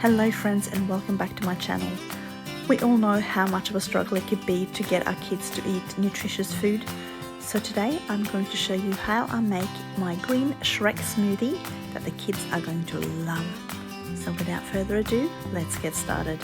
Hello friends, and welcome back to my channel. We all know how much of a struggle it could be to get our kids to eat nutritious food. So today I'm going to show you how I make my green Shrek smoothie that the kids are going to love. So without further ado, let's get started.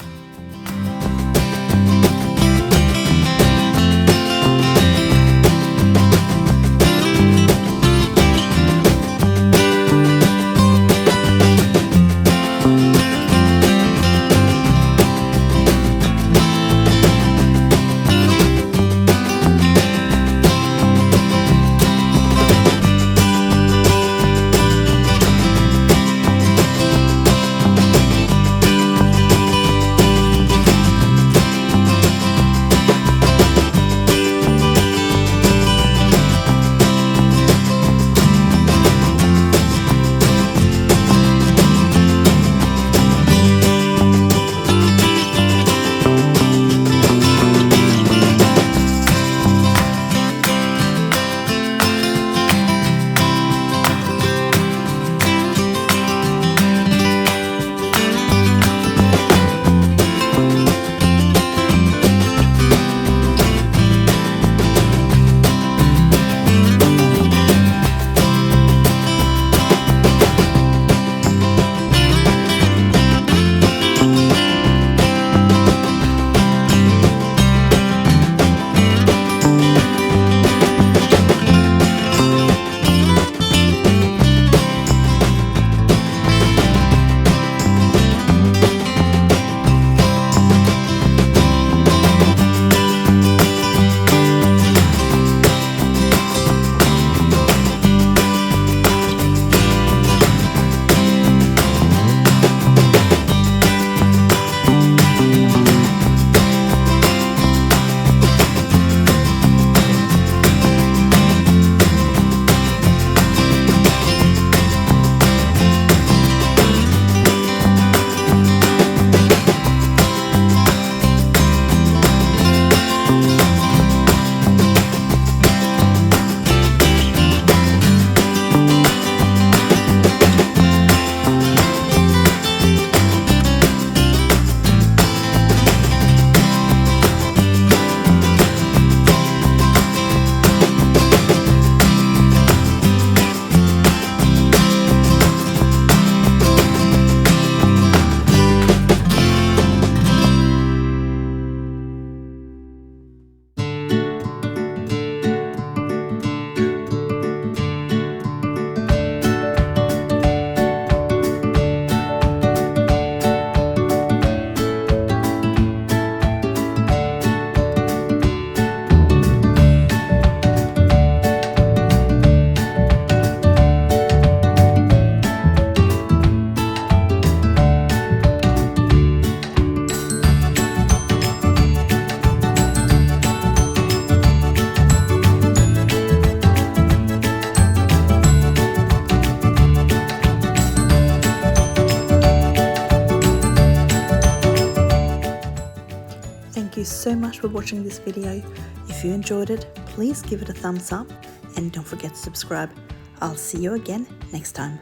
Thank you so much for watching this video. If you enjoyed it, please give it a thumbs up and don't forget to subscribe. I'll see you again next time.